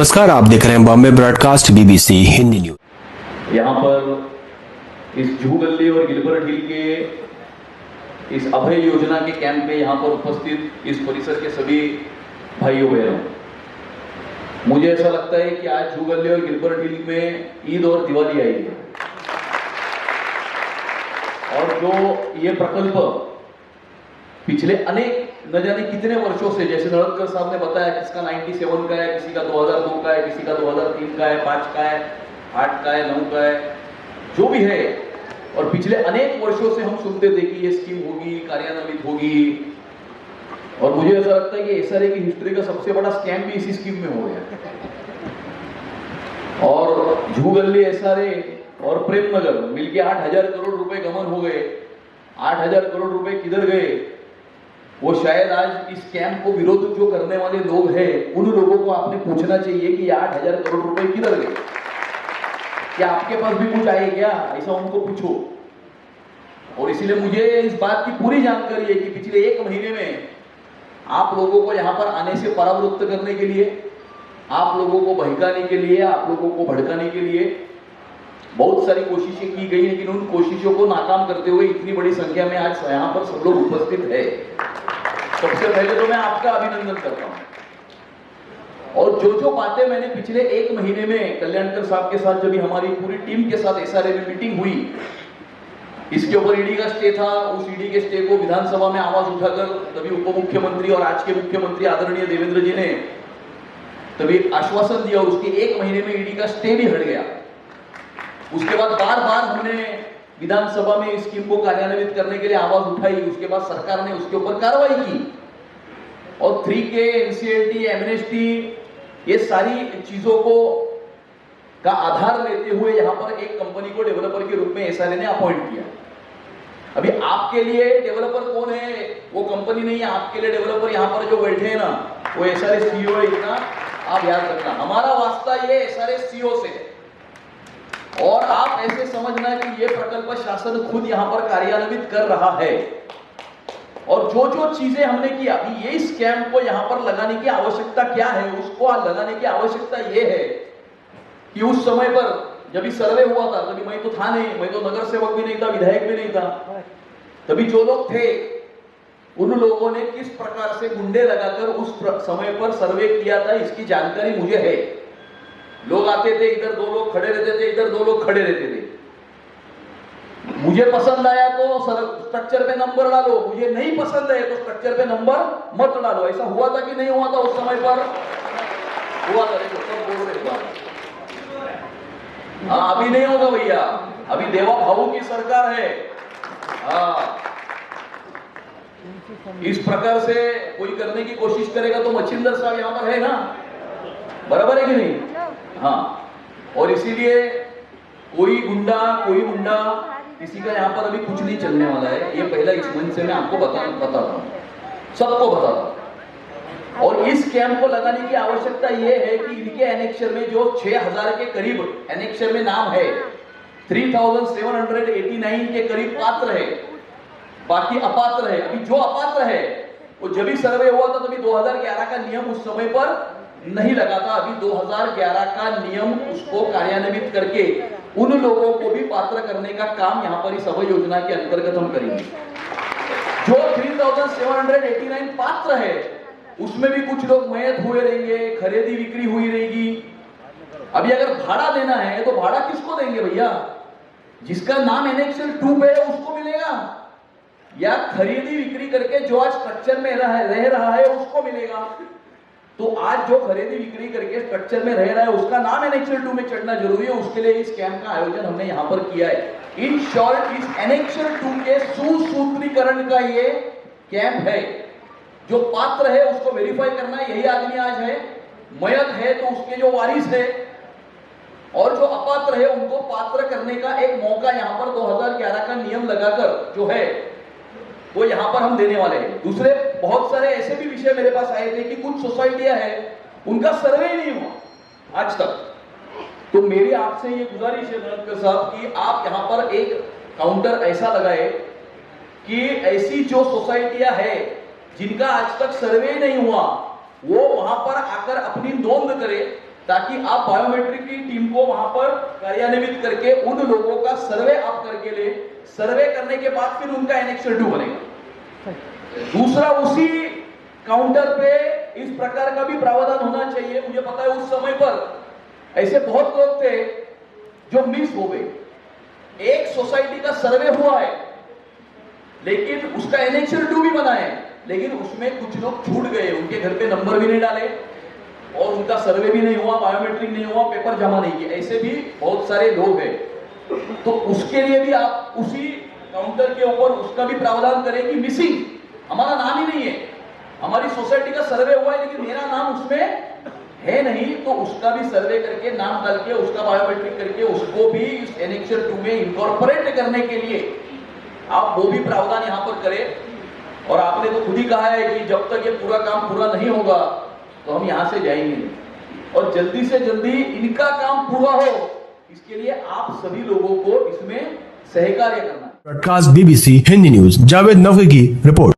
नमस्कार, आप देख रहे हैं Bombay broadcast BBC Hindi news. यहाँ पर इस जुहू गली और गिलबर्ट हिल के इस अभय योजना के कैंप में यहाँ पर उपस्थित इस परिसर के सभी भाइयों बहनों, मुझे ऐसा लगता है कि आज जुहू गली और गिलबर्ट हिल में ईद और दिवाली आई है और जो ये प्रकल्प पिछले अनेक न जाने कितने वर्षों से, जैसे नड़दकर साहब ने बताया, किसका 97 का है, किसी का 2002 का है, किसी का 2003 का है, 5 का है, 8 का है, 9 का है, जो भी है, और पिछले अनेक वर्षों से हम सुनते थे कि ये स्कीम होगी, कार्यान्वित होगी, और मुझे ऐसा लगता है कि एसआरए की हिस्ट्री का सबसे बड़ा स्कैम भी इसी स्कीम में हो गया। और जुहू गली, एसआरए और प्रेमनगर मिलके 8,000 करोड़ रुपए गमन हो गए। 8,000 करोड़ रुपए किधर गए, वो शायद आज इस कैंप को विरोध जो करने वाले लोग हैं, उन लोगों को आपने पूछना चाहिए कि 8,000 करोड़ रुपए किधर गए, क्या आपके पास भी कुछ आए क्या, ऐसा उनको पूछो। और इसीलिए मुझे इस बात की पूरी जानकारी है कि पिछले 1 महीने में आप लोगों को यहाँ पर आने से परावृत्त करने के लिए, आप लोगों को बहकाने के लिए, आप लोगों को भड़काने के लिए बहुत सारी कोशिशें की गई, लेकिन उन कोशिशों को नाकाम करते हुए इतनी बड़ी संख्या में आज यहाँ पर सब लोग उपस्थित है। सबसे पहले तो मैं आपका अभिनंदन करता हूं। और जो जो बातें मैंने पिछले 1 महीने में कल्याणकर साहब के साथ, जब हमारी पूरी टीम के साथ एसआरए में मीटिंग हुई, इसके ऊपर ईडी का स्टे था, उस ईडी के स्टे को विधानसभा में आवाज उठाकर तभी उप मुख्यमंत्री और आज के मुख्यमंत्री आदरणीय देवेंद्र जी ने तभी आश्वासन दिया, उसके 1 महीने में ईडी का स्टे भी हट गया। उसके बाद बार बार हमने विधानसभा में इस स्कीम को कार्यान्वित करने के लिए आवाज उठाई, उसके बाद सरकार ने उसके ऊपर कार्रवाई की और 3K, NCLT, एमनेस्टी, ये सारी चीजों को का आधार लेते हुए यहाँ पर एक कंपनी को डेवलपर के रूप में एसआरए ने अपॉइंट किया। अभी आपके लिए डेवलपर कौन है, वो कंपनी नहीं है, आपके लिए डेवलपर यहाँ पर जो बैठे हैं ना, वो एसआरए सीईओ है, इतना आप याद रखना। हमारा वास्ता ये एसआरए सीईओ से है और आप ऐसे समझना कि ये प्रकल्प शासन खुद यहाँ पर कार्यान्वित कर रहा है। और जो जो चीजें हमने की, अभी ये स्कैम को यहाँ पर लगाने की आवश्यकता क्या है, उसको लगाने की आवश्यकता ये है कि उस समय पर जब सर्वे हुआ था, तभी मैं तो था नहीं, मैं तो नगर सेवक भी नहीं था, विधायक भी नहीं था, तभी जो लोग थे उन लोगों ने किस प्रकार से गुंडे लगाकर उस समय पर सर्वे किया था, इसकी जानकारी मुझे है। लोग आते थे, इधर 2 लोग खड़े रहते थे, इधर 2 लोग खड़े रहते थे। मुझे पसंद आया तो स्ट्रक्चर पे नंबर डालो, मुझे नहीं पसंद है तो स्ट्रक्चर पे नंबर मत डालो। ऐसा हुआ था कि नहीं हुआ था उस समय पर? हुआ था। देखो सब बोल रहे, हाँ अभी नहीं होगा भैया, अभी देवा भाऊ की सरकार है। हाँ, इस प्रकार से कोई करने की कोशिश करेगा तो मच्छिंदर साहब यहाँ पर है ना, बराबर है कि नहीं? हाँ, और इसीलिए कोई गुंडा, कोई मुंडा, किसी का यहाँ पर अभी कुछ नहीं चलने वाला है। ये पहला इस मंच से मैं आपको बताता हूँ, सबको बताता हूँ। और इस कैंप को लगाने की आवश्यकता ये है कि इनके एनेक्चर में जो 6,000 के करीब एनेक्चर में नाम है, 3,789 के करीब पात्र है, बाकी अपात्र है। अभी जो अपात्र है वो जब भी सर्वे हुआ था तभी 2011 का नियम उस समय पर नहीं लगा था। अभी 2011 का नियम उसको कार्यान्वित करके उन लोगों को भी पात्र करने का काम यहाँ पर इस अभय योजना के अंतर्गत हम करेंगे। जो 3,789 पात्र है उसमें भी कुछ लोग मयत हुए रहेंगे, खरीदी बिक्री हुई रहेगी। अभी अगर भाड़ा देना है तो भाड़ा किसको देंगे भैया? जिसका नाम एनेक्सल 2 पे है उसको मिलेगा, या खरीदी बिक्री करके जो आज स्ट्रक्चर में रह रहा है उसको मिलेगा? तो आज जो खरीदी बिक्री करके स्ट्रक्चर में रह रहा है उसका नाम एनेक्सल 2 में चढ़ना जरूरी है। उसके लिए इस कैंप का आयोजन हमने यहाँ पर किया है। इन शॉर्ट, इस एनेक्सल 2 के सुसूत्रीकरण का ये कैंप है। जो पात्र है उसको वेरीफाई करना, यही आदमी आज है। मयत है तो उसके जो वारिस है, और जो अपात्र है उनको पात्र करने का एक मौका यहाँ पर 2011 का नियम लगाकर जो है वो यहाँ पर हम देने वाले हैं। दूसरे बहुत सारे ऐसे भी विषय मेरे पास आए थे कि कुछ सोसाइटियां हैं उनका सर्वे ही नहीं हुआ आज तक। तो मेरी आपसे ये गुजारिश है नड़दकर साहब कि आप यहाँ पर एक काउंटर ऐसा लगाए कि ऐसी जो सोसाइटियां है जिनका आज तक सर्वे नहीं हुआ, वो वहां पर आकर अपनी नोंद करे ताकि आप बायोमेट्रिक की टीम को वहां पर कार्यान्वित करके उन लोगों का सर्वे आप करके ले, सर्वे करने के बाद फिर उनका एनेक्सर 2 बनेगा। दूसरा, उसी काउंटर पे इस प्रकार का भी प्रावधान होना चाहिए। मुझे पता है उस समय पर ऐसे बहुत लोग थे जो मिस हो गए। एक सोसाइटी का सर्वे हुआ है लेकिन उसका एनेक्सर 2 भी बना है, लेकिन उसमें कुछ लोग छूट गए, उनके घर पे नंबर भी नहीं डाले और उनका सर्वे भी नहीं हुआ, बायोमेट्रिक नहीं हुआ, पेपर जमा नहीं किया। ऐसे भी बहुत सारे लोग हैं। तो उसके लिए भी आप उसी काउंटर के ऊपर उसका भी प्रावधान करें कि मिसिंग, हमारा नाम ही नहीं है, हमारी सोसाइटी का सर्वे हुआ है लेकिन मेरा नाम उसमें है नहीं, तो उसका भी सर्वे करके नाम डाल के उसका बायोमेट्रिक करके उसको भी इस एनेक्सर 2 में इनकॉर्पोरेट करने के लिए आप वो भी प्रावधान यहां पर करें। और आपने तो खुद ही कहा है कि जब तक ये पूरा काम पूरा नहीं होगा तो हम यहां से जाएंगे नहीं, और जल्दी से जल्दी इनका काम पूरा हो इसके लिए आप सभी लोगों को इसमें सहकार्य करना है। Broadcast BBC Hindi news, Javed Nafi की रिपोर्ट।